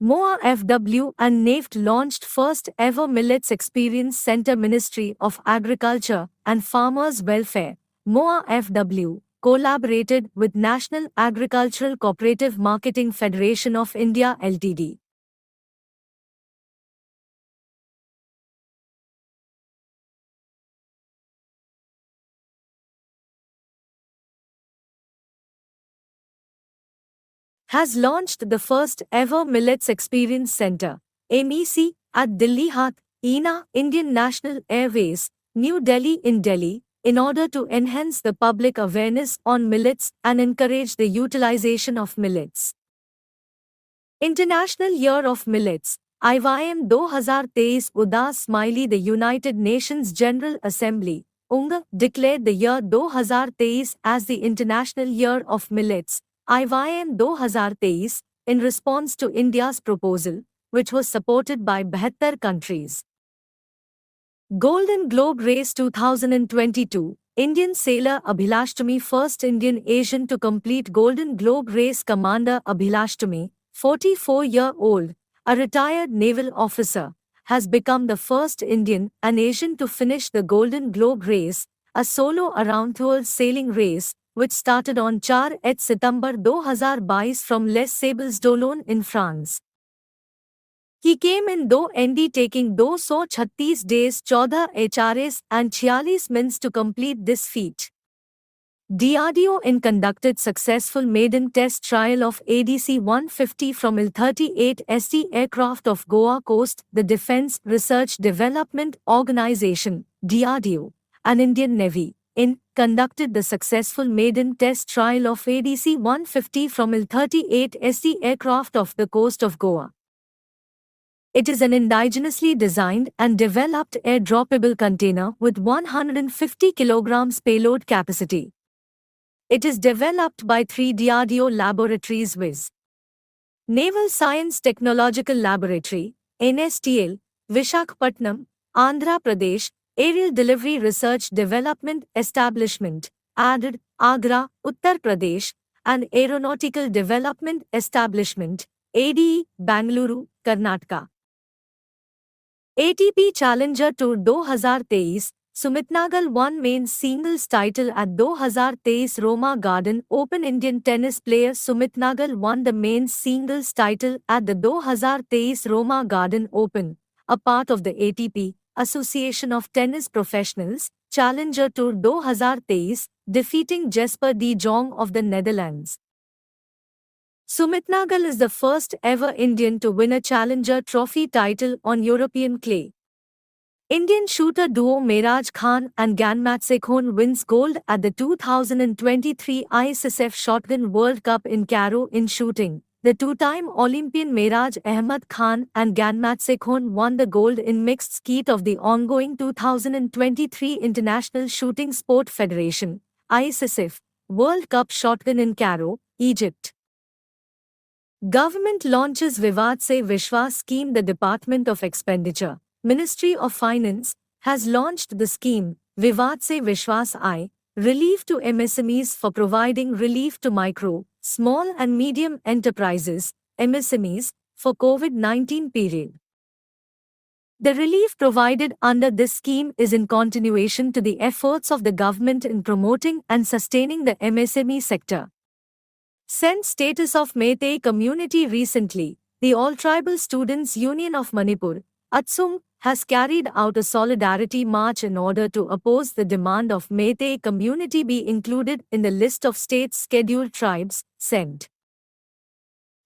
MOA FW and NAFT launched first ever Millets Experience Center. Ministry of Agriculture and Farmers Welfare, MOA FW, collaborated with National Agricultural Cooperative Marketing Federation of India Ltd. has launched the first ever Millets Experience Center, MEC, at Delhi Hath, INA, Indian National Airways, New Delhi in Delhi, in order to enhance the public awareness on millets and encourage the utilization of millets. International Year of Millets, IYM 2023 Udas Smiley. The United Nations General Assembly, UNGA, declared the year 2023 as the International Year of Millets, IYM 2023, in response to India's proposal, which was supported by 72 countries. Golden Globe Race 2022, Indian sailor Abhilashtami, first Indian Asian to complete Golden Globe Race. Commander Abhilashtami, 44-year-old, a retired naval officer, has become the first Indian and Asian to finish the Golden Globe Race, a solo around-the-world sailing race, which started on 4 September 2022 from Les Sables-d'Olonne in France. He came in 2 ND, taking 236 days, 14 HRS and 46 minutes to complete this feat. DRDO conducted successful maiden test trial of ADC-150 from Il-38 SD aircraft of Goa Coast. The Defence Research Development Organisation, DRDO, and Indian Navy, conducted the successful maiden test trial of ADC-150 from Il-38 SD aircraft off the coast of Goa. It is an indigenously designed and developed air-droppable container with 150 kg payload capacity. It is developed by 3 DRDO laboratories viz. Naval Science Technological Laboratory, NSTL, Visakhapatnam, Andhra Pradesh, Aerial Delivery Research Development Establishment, ADD, Agra, Uttar Pradesh, and Aeronautical Development Establishment, ADE, Bangalore, Karnataka. ATP Challenger Tour 2023, Sumitnagal won men's singles title at 2023 Roma Garden Open. Indian tennis player Sumitnagal won the men's singles title at the 2023 Roma Garden Open, a part of the ATP, Association of Tennis Professionals, Challenger Tour 2023, defeating Jesper de Jong of the Netherlands. Sumitnagal is the first ever Indian to win a Challenger Trophy title on European clay. Indian shooter duo Mehraj Khan and Ganmatsekhon wins gold at the 2023 ISSF Shotgun World Cup in Cairo in shooting. The two-time Olympian Mehraj Ahmed Khan and Ganmatsekhon won the gold in mixed skeet of the ongoing 2023 International Shooting Sport Federation (ISSF) World Cup Shotgun in Cairo, Egypt. Government launches Vivad Se Vishwas scheme. The Department of Expenditure, Ministry of Finance, has launched the scheme, Vivad Se Vishwas I, relief to MSMEs for providing relief to micro, small and medium enterprises, MSMEs, for COVID-19 period. The relief provided under this scheme is in continuation to the efforts of the government in promoting and sustaining the MSME sector. Sent status of Meitei community. Recently, the All Tribal Students Union of Manipur, ATSUM, has carried out a solidarity march in order to oppose the demand of Meitei community be included in the list of state's scheduled tribes, SENT.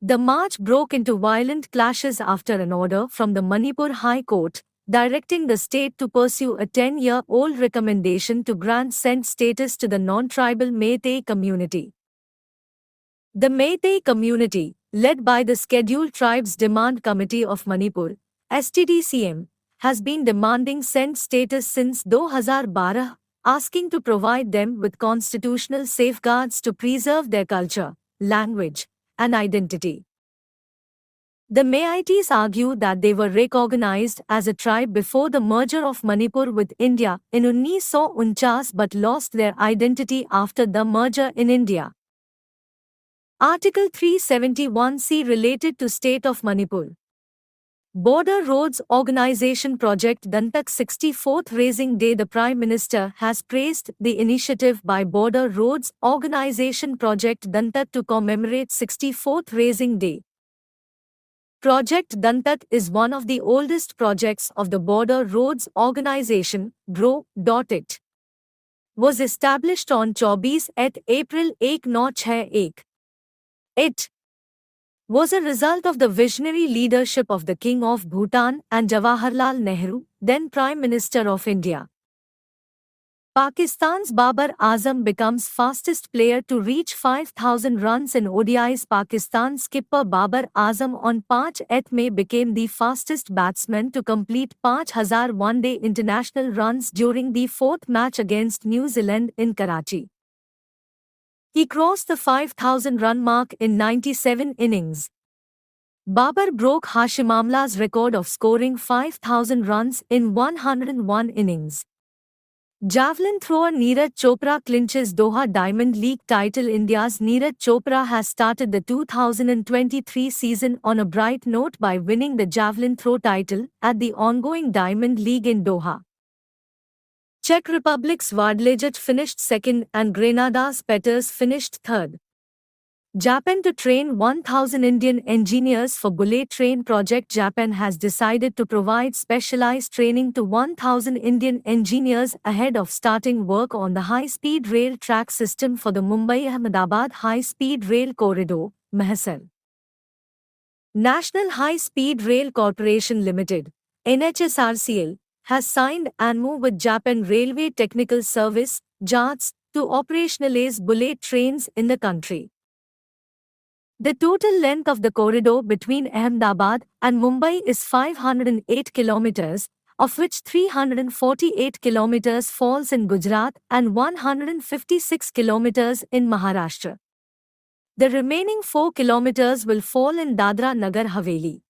The march broke into violent clashes after an order from the Manipur High Court, directing the state to pursue a 10-year-old recommendation to grant SENT status to the non-tribal Meitei community. The Meitei community, led by the Scheduled Tribes Demand Committee of Manipur, STDCM, has been demanding SENT status since 2012, asking to provide them with constitutional safeguards to preserve their culture, language, and identity. The Meiteis argue that they were recognized as a tribe before the merger of Manipur with India in 1949 but lost their identity after the merger in India. Article 371C related to State of Manipur. Border Roads Organization Project Dantak's 64th Raising Day. The Prime Minister has praised the initiative by Border Roads Organization Project Dantak to commemorate 64th Raising Day. Project Dantak is one of the oldest projects of the Border Roads Organization, BRO. It was established on 24 April 1961. It was a result of the visionary leadership of the King of Bhutan and Jawaharlal Nehru, then Prime Minister of India. Pakistan's Babar Azam becomes fastest player to reach 5,000 runs in ODIs. Pakistan's skipper Babar Azam on 5 May became the fastest batsman to complete 5,000 one-day international runs during the fourth match against New Zealand in Karachi. He crossed the 5,000 run mark in 97 innings. Babar broke Hashim Amla's record of scoring 5,000 runs in 101 innings. Javelin thrower Neeraj Chopra clinches Doha Diamond League title. India's Neeraj Chopra has started the 2023 season on a bright note by winning the javelin throw title at the ongoing Diamond League in Doha. Czech Republic's Vardlejat finished second and Grenada's Peters finished third. Japan to train 1,000 Indian engineers for bullet train project. Japan has decided to provide specialized training to 1,000 Indian engineers ahead of starting work on the high-speed rail track system for the Mumbai-Ahmedabad High-Speed Rail Corridor, MHSL. National High-Speed Rail Corporation Limited, NHSRCL, has signed MOU with Japan Railway Technical Service, JATS, to operationalize bullet trains in the country. The total length of the corridor between Ahmedabad and Mumbai is 508 kilometers, of which 348 kilometers falls in Gujarat and 156 kilometers in Maharashtra. The remaining 4 kilometers will fall in Dadra Nagar Haveli.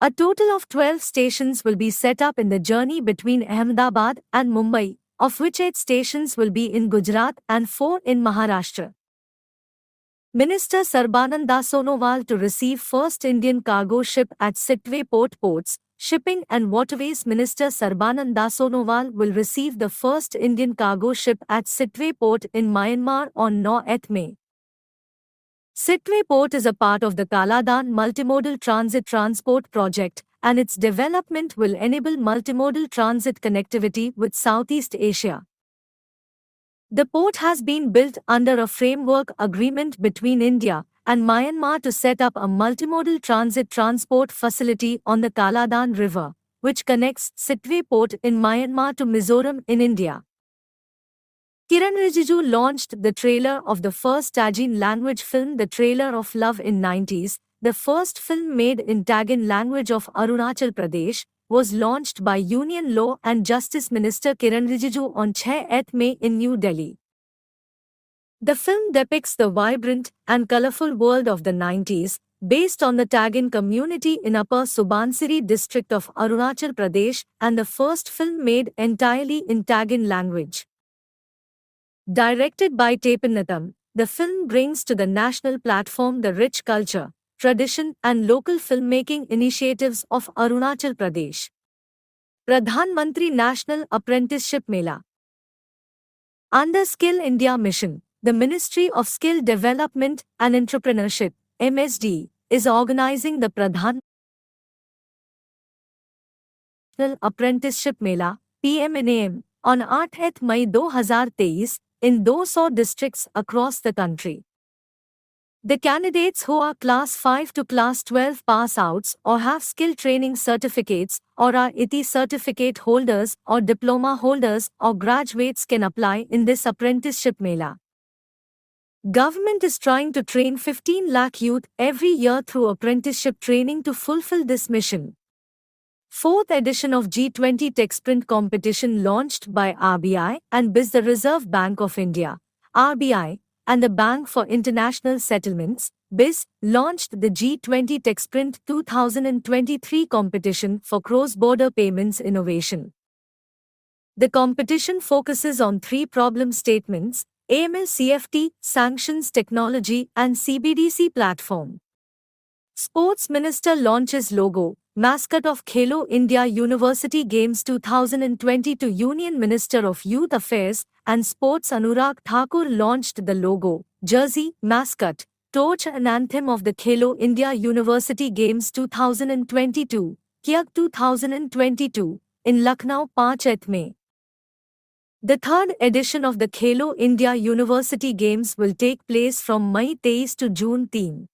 A total of 12 stations will be set up in the journey between Ahmedabad and Mumbai, of which 8 stations will be in Gujarat and 4 in Maharashtra. Minister Sarbananda Sonowal to receive first Indian cargo ship at Sitwe Port. Ports, Shipping and Waterways Minister Sarbananda Sonowal will receive the first Indian cargo ship at Sitwe Port in Myanmar on 9 May. Sitwe Port is a part of the Kaladan Multimodal Transit Transport Project, and its development will enable multimodal transit connectivity with Southeast Asia. The port has been built under a framework agreement between India and Myanmar to set up a multimodal transit transport facility on the Kaladan River, which connects Sitwe Port in Myanmar to Mizoram in India. Kiran Rijiju launched the trailer of the first Tagin language film The Trailer of Love in 90s. The first film made in Tagin language of Arunachal Pradesh was launched by Union Law and Justice Minister Kiran Rijiju on 6 May in New Delhi. The film depicts the vibrant and colorful world of the 90s, based on the Tagin community in Upper Subansiri district of Arunachal Pradesh, and the first film made entirely in Tagin language. Directed by Tapinatham, the film brings to the national platform the rich culture, tradition and local filmmaking initiatives of Arunachal Pradesh. Pradhan Mantri National Apprenticeship Mela. Under Skill India Mission, the Ministry of Skill Development and Entrepreneurship, MSD, is organizing the Pradhan National Apprenticeship Mela, PMNAM, on 8 May 2023, in 200 districts across the country. The candidates who are Class 5 to Class 12 pass-outs or have skill training certificates or are ITI certificate holders or diploma holders or graduates can apply in this apprenticeship mela. Government is trying to train 15 lakh youth every year through apprenticeship training to fulfill this mission. Fourth edition of G20 Tech Sprint competition launched by RBI and BIS. The Reserve Bank of India, RBI, and the Bank for International Settlements, BIS, launched the G20 Tech Sprint 2023 competition for cross-border payments innovation. The competition focuses on 3 problem statements: AML CFT, Sanctions Technology and CBDC Platform. Sports Minister launches logo, mascot of Khelo India University Games 2022. Union Minister of Youth Affairs and Sports Anurag Thakur launched the logo, jersey, mascot, torch and anthem of the Khelo India University Games 2022, KIAG 2022, in Lucknow 5 May. The third edition of the Khelo India University Games will take place from May 23 to June 3.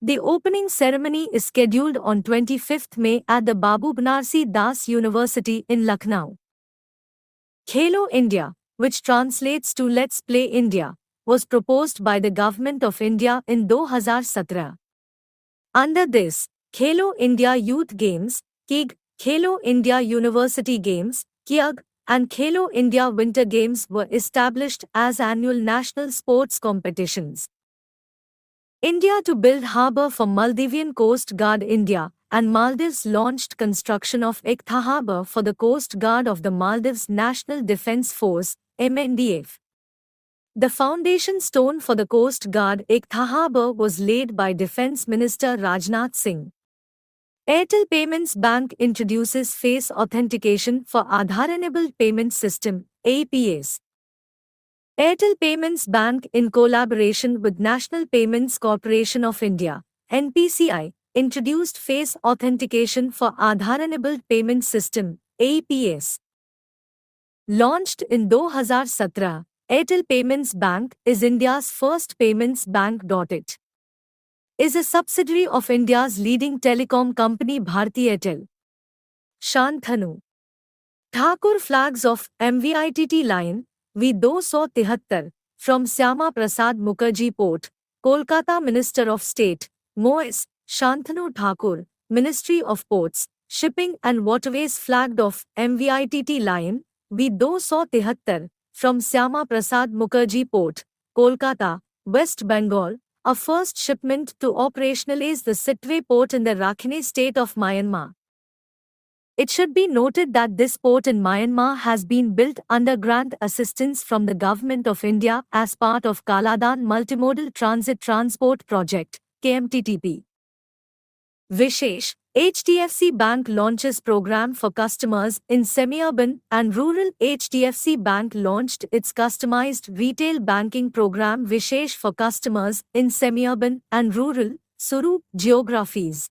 The opening ceremony is scheduled on 25th May at the Babu Banarsi Das University in Lucknow. Khelo India, which translates to Let's Play India, was proposed by the Government of India in 2017. Under this, Khelo India Youth Games, KIG, Khelo India University Games, KIAG, and Khelo India Winter Games were established as annual national sports competitions. India to build harbour for Maldivian Coast Guard. India and Maldives launched construction of Iktha Harbour for the Coast Guard of the Maldives National Defence Force, MNDF. The foundation stone for the Coast Guard Iktha Harbour was laid by Defence Minister Rajnath Singh. Airtel Payments Bank introduces face authentication for Aadhaar-enabled payment system, APS. Airtel Payments Bank, in collaboration with National Payments Corporation of India, NPCI, introduced face authentication for Aadhaar-enabled payment system, APS. Launched in 2017, Airtel Payments Bank is India's first payments bank. It is a subsidiary of India's leading telecom company Bharti Airtel. Shantanu Thakur flags of MVITT line V273 from Syama Prasad Mukherjee Port, Kolkata. Minister of State, MoS, Shantanu Thakur, Ministry of Ports, Shipping and Waterways flagged off MVITT line V273 from Syama Prasad Mukherjee Port, Kolkata, West Bengal, a first shipment to operationalize the Sitwe port in the Rakhine state of Myanmar. It should be noted that this port in Myanmar has been built under grant assistance from the Government of India as part of Kaladan Multimodal Transit Transport Project, KMTTP. Vishesh, HDFC Bank launches program for customers in semi-urban and rural. HDFC Bank launched its customized retail banking program Vishesh for customers in semi-urban and rural, SURU, geographies.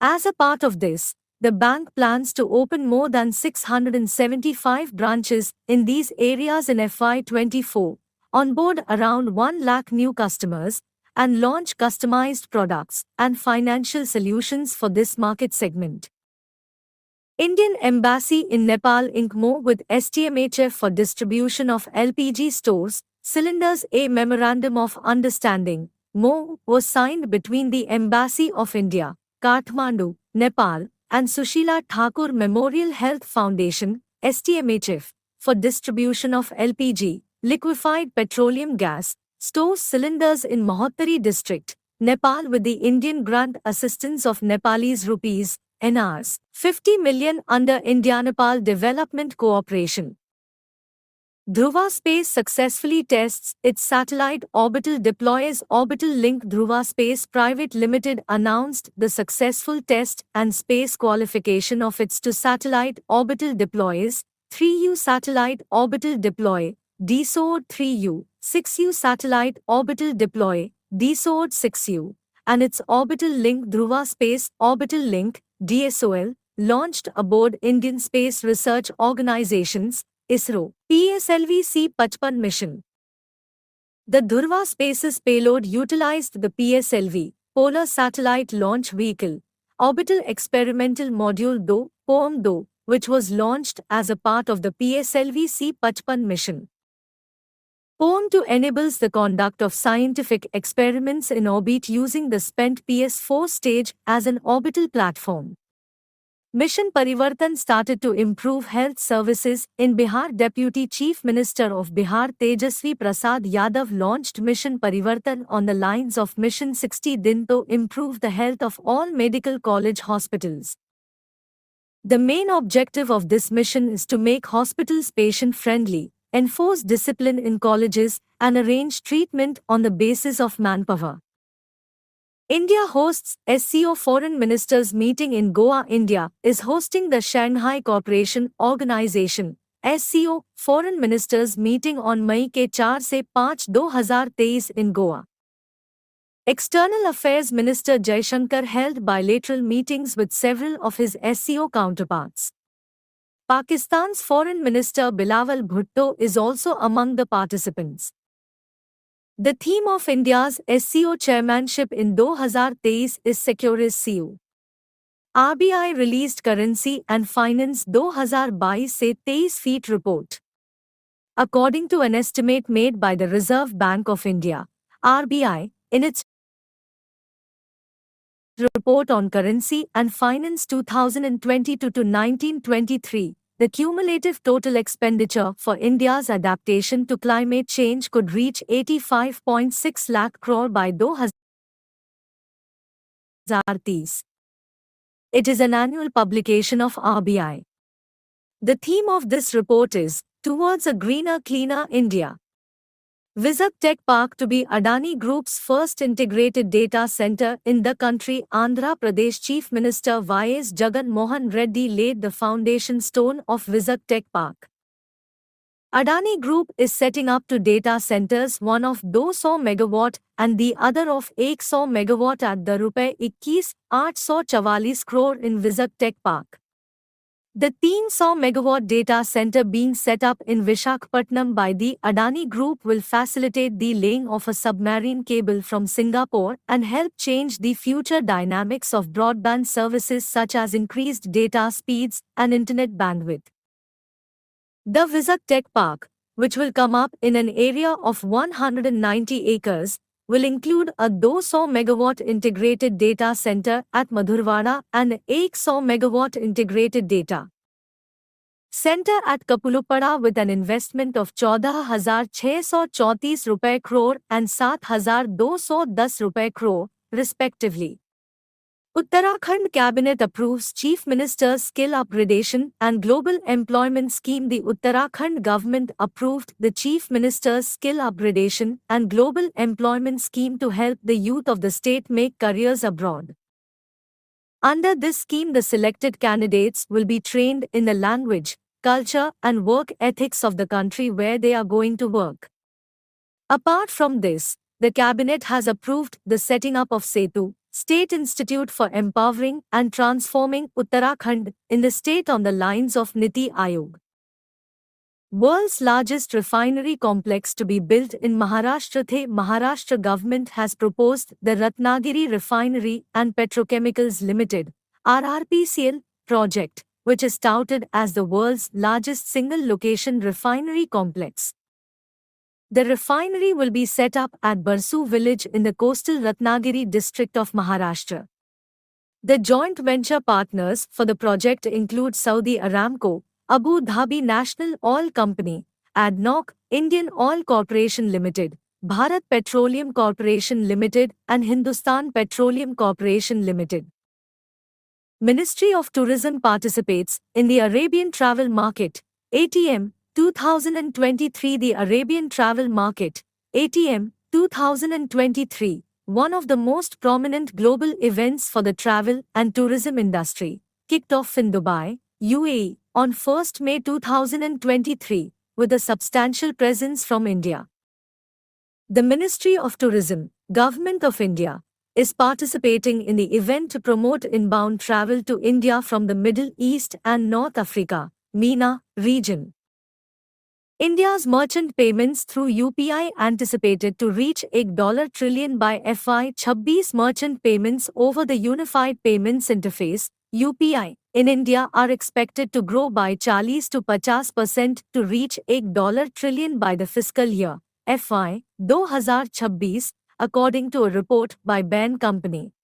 As a part of this, the bank plans to open more than 675 branches in these areas in FY24, onboard around 1 lakh new customers, and launch customized products and financial solutions for this market segment. Indian Embassy in Nepal Inc. MO with STMHF for distribution of LPG stores, cylinders. A Memorandum of Understanding, MO, was signed between the Embassy of India, Kathmandu, Nepal, and Sushila Thakur Memorial Health Foundation, STMHF, for distribution of LPG, liquefied petroleum gas, stores cylinders in Mahottari district, Nepal with the Indian grant assistance of Nepalese rupees, NRs, 50 million under India-Nepal Development Cooperation. Dhruva Space successfully tests its satellite orbital deploys. Orbital Link Dhruva Space Private Limited announced the successful test and space qualification of its two satellite orbital deploys, 3U Satellite Orbital Deploy, DSOD 3U, 6U Satellite Orbital Deploy, DSOD 6U, and its Orbital Link Dhruva Space Orbital Link, DSOL, launched aboard Indian Space Research Organization's ISRO, PSLV C-55 mission. The Dhruva Space's payload utilized the PSLV, Polar Satellite Launch Vehicle, Orbital Experimental Module 2, POM-2, which was launched as a part of the PSLV C-55 mission. POM-2 enables the conduct of scientific experiments in orbit using the spent PS-4 stage as an orbital platform. Mission Parivartan started to improve health services in Bihar. Deputy Chief Minister of Bihar Tejasvi Prasad Yadav launched Mission Parivartan on the lines of Mission 60 Din to improve the health of all medical college hospitals. The main objective of this mission is to make hospitals patient-friendly, enforce discipline in colleges, and arrange treatment on the basis of manpower. India hosts SCO Foreign Ministers meeting in Goa. India is hosting the Shanghai Cooperation Organization SCO Foreign Ministers meeting on May के 4 से 5, 2023 in Goa. External Affairs Minister Jaishankar held bilateral meetings with several of his SCO counterparts. Pakistan's Foreign Minister Bilawal Bhutto is also among the participants. The theme of India's SCO chairmanship in 2023 is Secure SCO. RBI released Currency and Finance 2022 से 23 feet report. According to an estimate made by the Reserve Bank of India, RBI, in its report on Currency and Finance 2022 to 1923, the cumulative total expenditure for India's adaptation to climate change could reach 85.6 lakh crore by 2030. It is an annual publication of RBI. The theme of this report is Towards a Greener, Cleaner India. Vizag Tech Park to be Adani Group's first integrated data center in the country. Andhra Pradesh Chief Minister Y.S. Jagan Mohan Reddy laid the foundation stone of Vizag Tech Park. Adani Group is setting up two data centers, one of 200 megawatt and the other of 100 megawatt at the ₹21,844 crore in Vizag Tech Park. The 300 megawatt data center being set up in Visakhapatnam by the Adani Group will facilitate the laying of a submarine cable from Singapore and help change the future dynamics of broadband services such as increased data speeds and internet bandwidth. The Vizag Tech Park, which will come up in an area of 190 acres, will include a 200 megawatt integrated data center at Madhurwada and 100 megawatt integrated data center at Kapulupada with an investment of 14,634 rupees crore and 7,210 rupees crore, respectively. Uttarakhand Cabinet approves Chief Minister's Skill Upgradation and Global Employment Scheme. The Uttarakhand government approved the Chief Minister's Skill Upgradation and Global Employment Scheme to help the youth of the state make careers abroad. Under this scheme, the selected candidates will be trained in the language, culture, and work ethics of the country where they are going to work. Apart from this, the Cabinet has approved the setting up of SETU, State Institute for Empowering and Transforming Uttarakhand, in the state on the lines of Niti Aayog. World's largest refinery complex to be built in Maharashtra. The Maharashtra government has proposed the Ratnagiri Refinery and Petrochemicals Limited (RRPCL) project, which is touted as the world's largest single-location refinery complex. The refinery will be set up at Barsu village in the coastal Ratnagiri district of Maharashtra. The joint venture partners for the project include Saudi Aramco, Abu Dhabi National Oil Company, ADNOC, Indian Oil Corporation Limited, Bharat Petroleum Corporation Limited, and Hindustan Petroleum Corporation Limited. Ministry of Tourism participates in the Arabian Travel Market, ATM, 2023. The Arabian Travel Market, ATM, 2023, one of the most prominent global events for the travel and tourism industry, kicked off in Dubai, UAE, on 1 May 2023, with a substantial presence from India. The Ministry of Tourism, Government of India, is participating in the event to promote inbound travel to India from the Middle East and North Africa, MENA, region. India's merchant payments through UPI anticipated to reach $1 trillion by FY26. Merchant payments over the Unified Payments Interface, UPI, in India are expected to grow by 40 to 50% to reach $1 trillion by the fiscal year, FY26, according to a report by Bain Company.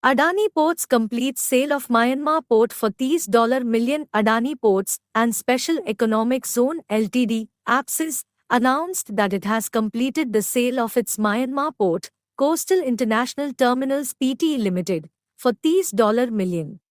Adani Ports completes sale of Myanmar port for $30 million. Adani Ports and Special Economic Zone Ltd, APSIS, announced that it has completed the sale of its Myanmar port, Coastal International Terminals Pte Limited, for $30 million.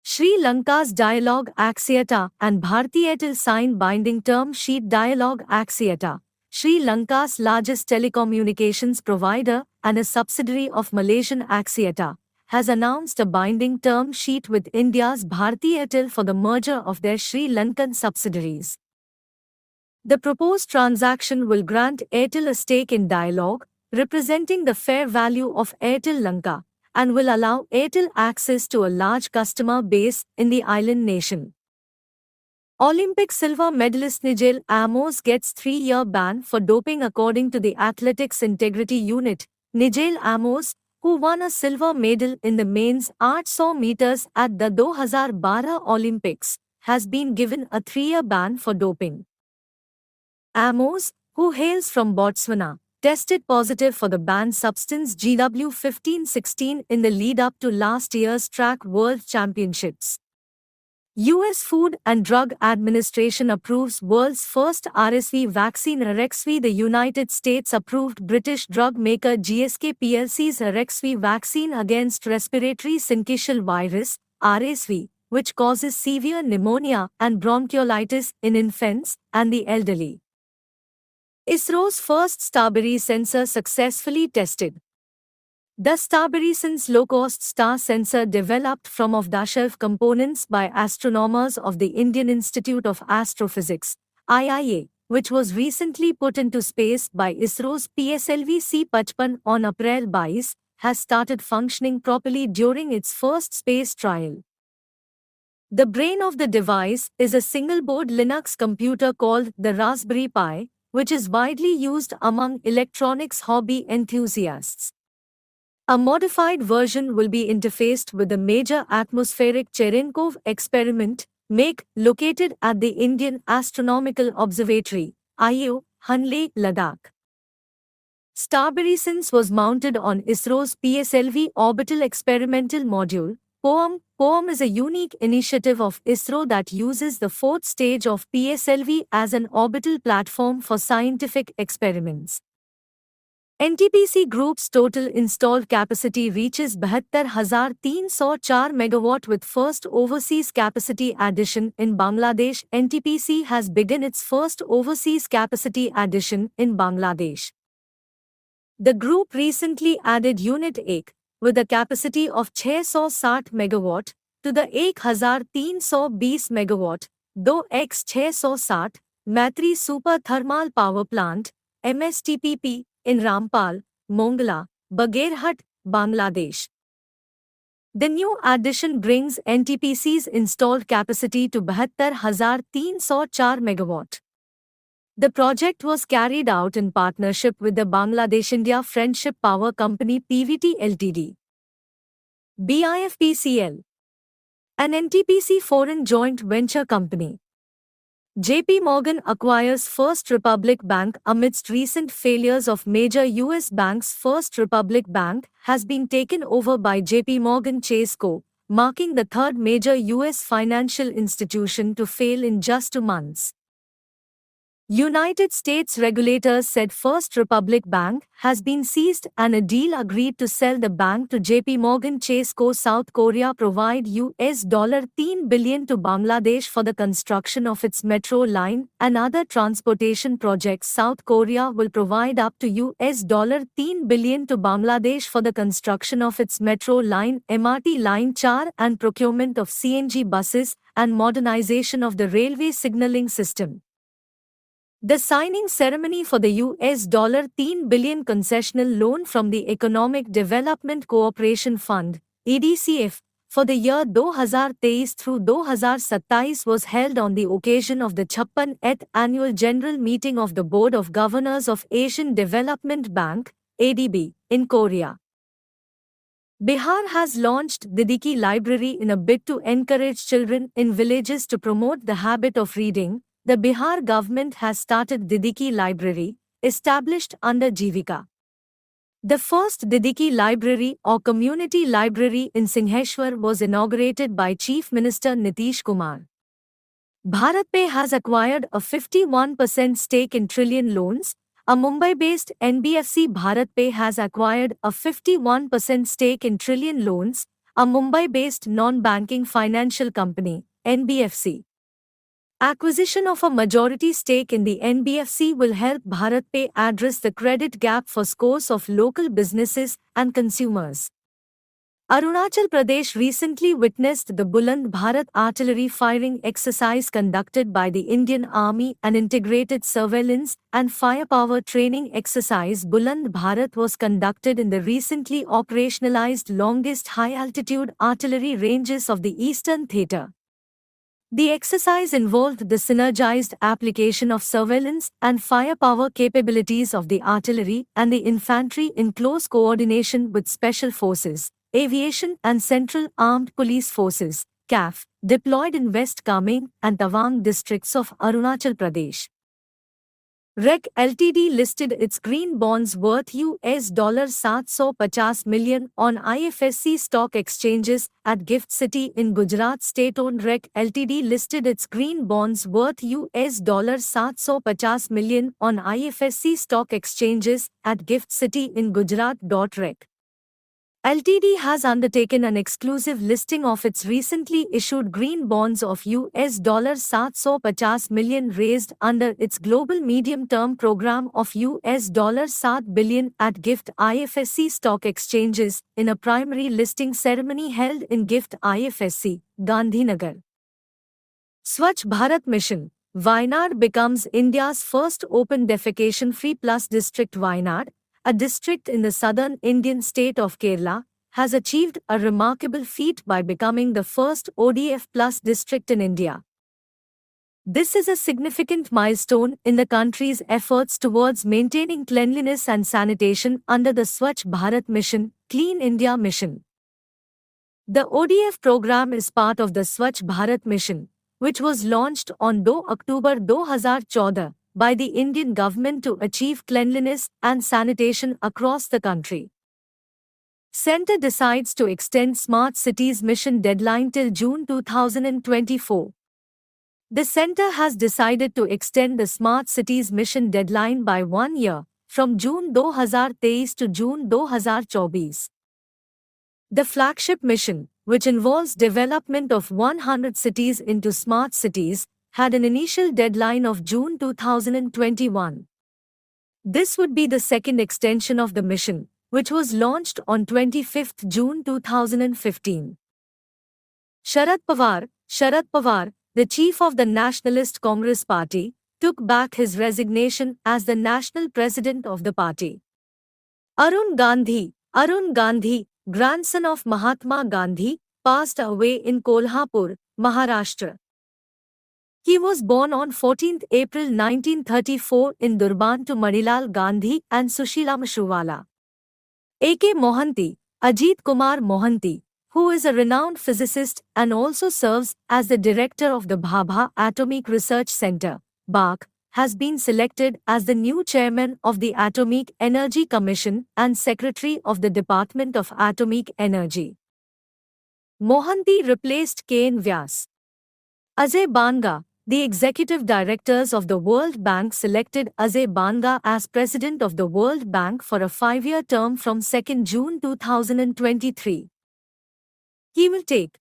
Sri Lanka's Dialogue Axiata and Bharti Airtel signed binding term sheet. Dialogue Axiata, Sri Lanka's largest telecommunications provider and a subsidiary of Malaysian Axiata, has announced a binding term sheet with India's Bharti Airtel for the merger of their Sri Lankan subsidiaries. The proposed transaction will grant Airtel a stake in Dialogue, representing the fair value of Airtel Lanka, and will allow Airtel access to a large customer base in the island nation. Olympic silver medalist Nigel Amos gets 3-year ban for doping. According to the Athletics Integrity Unit, Nigel Amos, who won a silver medal in the men's 800 meters at the 2012 Olympics, has been given a 3-year ban for doping. Amos, who hails from Botswana, tested positive for the banned substance GW1516 in the lead-up to last year's Track World Championships. U.S. Food and Drug Administration approves world's first RSV vaccine. RSV. The United States approved British drug maker GSK plc's RSV vaccine against respiratory syncytial virus, RSV, which causes severe pneumonia and bronchiolitis in infants and the elderly. ISRO's first Starberry sensor successfully tested. The Starberry low-cost star sensor, developed from off-the-shelf components by astronomers of the Indian Institute of Astrophysics, IIA, which was recently put into space by ISRO's PSLV C-55 on April 22, has started functioning properly during its first space trial. The brain of the device is a single-board Linux computer called the Raspberry Pi, which is widely used among electronics hobby enthusiasts. A modified version will be interfaced with the Major Atmospheric Cherenkov Experiment, MACE, located at the Indian Astronomical Observatory, IAO, Hanle, Ladakh. Starberry was mounted on ISRO's PSLV Orbital Experimental Module, POEM. POEM is a unique initiative of ISRO that uses the fourth stage of PSLV as an orbital platform for scientific experiments. NTPC Group's total installed capacity reaches 72,304 MW with first overseas capacity addition in Bangladesh. NTPC has begun its first overseas capacity addition in Bangladesh. The group recently added Unit 8, with a capacity of 660 MW, to the 1320 MW, 2x660 Matri Super Thermal Power Plant, MSTPP, in Rampal, Mongla, Bagherhat, Bangladesh. The new addition brings NTPC's installed capacity to 72,304 MW. The project was carried out in partnership with the Bangladesh-India Friendship Power Company PVT Ltd. BIFPCL, an NTPC foreign joint venture company. JP Morgan acquires First Republic Bank. Amidst recent failures of major U.S. banks, First Republic Bank has been taken over by JP Morgan Chase Co., marking the third major U.S. financial institution to fail in just 2 months. United States regulators said First Republic Bank has been seized and a deal agreed to sell the bank to JP Morgan Chase Co. South Korea provide $13 billion to Bangladesh for the construction of its metro line and other transportation projects. South Korea will provide up to $13 billion to Bangladesh for the construction of its metro line, MRT line 4 and procurement of CNG buses and modernization of the railway signaling system. The signing ceremony for the $13 billion concessional loan from the Economic Development Cooperation Fund, EDCF, for the year 2023 through 2027 was held on the occasion of the 56th Annual General Meeting of the Board of Governors of Asian Development Bank, ADB, in Korea. Bihar has launched Didiki Library in a bid to encourage children in villages to promote the habit of reading. The Bihar government has started Didiki Library, established under Jivika. The first Didiki Library or Community Library in Singheshwar was inaugurated by Chief Minister Nitish Kumar. BharatPe has acquired a 51% stake in Trillion Loans. A Mumbai-based NBFC BharatPe has acquired a 51% stake in Trillion Loans, a Mumbai-based non-banking financial company, NBFC. Acquisition of a majority stake in the NBFC will help BharatPe address the credit gap for scores of local businesses and consumers. Arunachal Pradesh recently witnessed the Buland Bharat artillery firing exercise conducted by the Indian Army. An integrated surveillance and firepower training exercise Buland Bharat was conducted in the recently operationalized longest high-altitude artillery ranges of the Eastern Theatre. The exercise involved the synergized application of surveillance and firepower capabilities of the artillery and the infantry in close coordination with special forces, aviation and Central Armed Police Forces, CAF, deployed in West Kameng and Tawang districts of Arunachal Pradesh. REC Ltd listed its green bonds worth $750 million on IFSC stock exchanges at Gift City in Gujarat. State-owned REC Ltd listed its green bonds worth $750 million on IFSC stock exchanges at Gift City in Gujarat. REC Ltd has undertaken an exclusive listing of its recently issued green bonds of $750 million raised under its global medium-term program of $7 billion at Gift IFSC stock exchanges in a primary listing ceremony held in Gift IFSC, Gandhinagar. Swachh Bharat Mission. Wayanad becomes India's first open defecation-free plus district. Wayanad, a district in the southern Indian state of Kerala, has achieved a remarkable feat by becoming the first ODF plus district in India. This is a significant milestone in the country's efforts towards maintaining cleanliness and sanitation under the Swachh Bharat Mission, Clean India Mission. The ODF program is part of the Swachh Bharat Mission, which was launched on 2 October 2014 by the Indian government to achieve cleanliness and sanitation across the country. Centre decides to extend Smart Cities mission deadline till June 2024. The Centre has decided to extend the Smart Cities mission deadline by 1 year, from June 2023 to June 2024. The flagship mission, which involves development of 100 cities into smart cities, had an initial deadline of June 2021. This would be the second extension of the mission, which was launched on 25 June 2015. Sharad Pawar, the chief of the Nationalist Congress Party, took back his resignation as the national president of the party. Arun Gandhi, grandson of Mahatma Gandhi, passed away in Kolhapur, Maharashtra. He was born on 14 April 1934 in Durban to Manilal Gandhi and Sushila Mashruwala. A.K. Mohanty, Ajit Kumar Mohanty, who is a renowned physicist and also serves as the director of the Bhabha Atomic Research Centre, BARC, has been selected as the new chairman of the Atomic Energy Commission and secretary of the Department of Atomic Energy. Mohanty replaced K.N. Vyas. Ajay Banga, the executive directors of the World Bank selected Ajay Banga as president of the World Bank for a 5-year term from 2 June 2023. He will take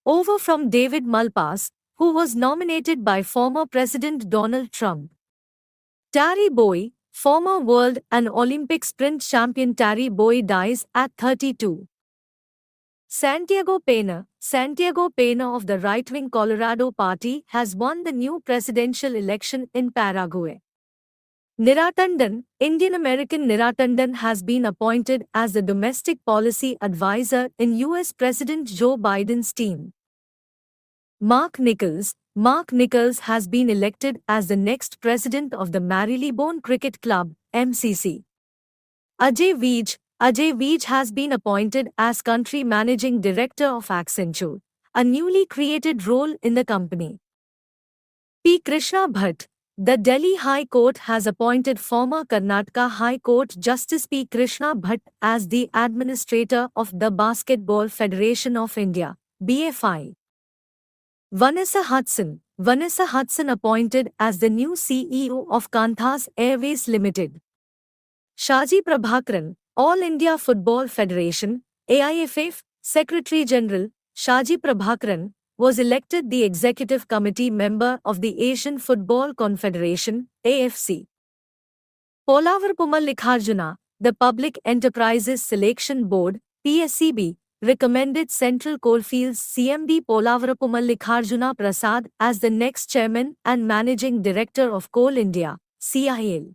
over from David Malpass, who was nominated by former President Donald Trump. Terry Boyd, former world and Olympic sprint champion Terry Boyd dies at 32. Santiago Pena of the right-wing Colorado Party has won the new presidential election in Paraguay. Niratandan, Indian-American Niratandan has been appointed as the domestic policy advisor in U.S. President Joe Biden's team. Mark Nichols has been elected as the next president of the Marylebone Cricket Club, MCC. Ajay Veej has been appointed as country managing director of Accenture, a newly created role in the company. P. Krishna Bhatt, the Delhi High Court has appointed former Karnataka High Court Justice P. Krishna Bhatt as the administrator of the Basketball Federation of India, BFI. Vanessa Hudson appointed as the new CEO of Qantas Airways Limited. Shaji Prabhakaran, All India Football Federation, AIFF, Secretary General, Shaji Prabhakaran, was elected the Executive Committee member of the Asian Football Confederation, AFC. Polavaram Likharjuna, the Public Enterprises Selection Board, PSCB, recommended Central Coalfields CMD Polavaram Likharjuna Prasad as the next chairman and managing director of Coal India, CIL.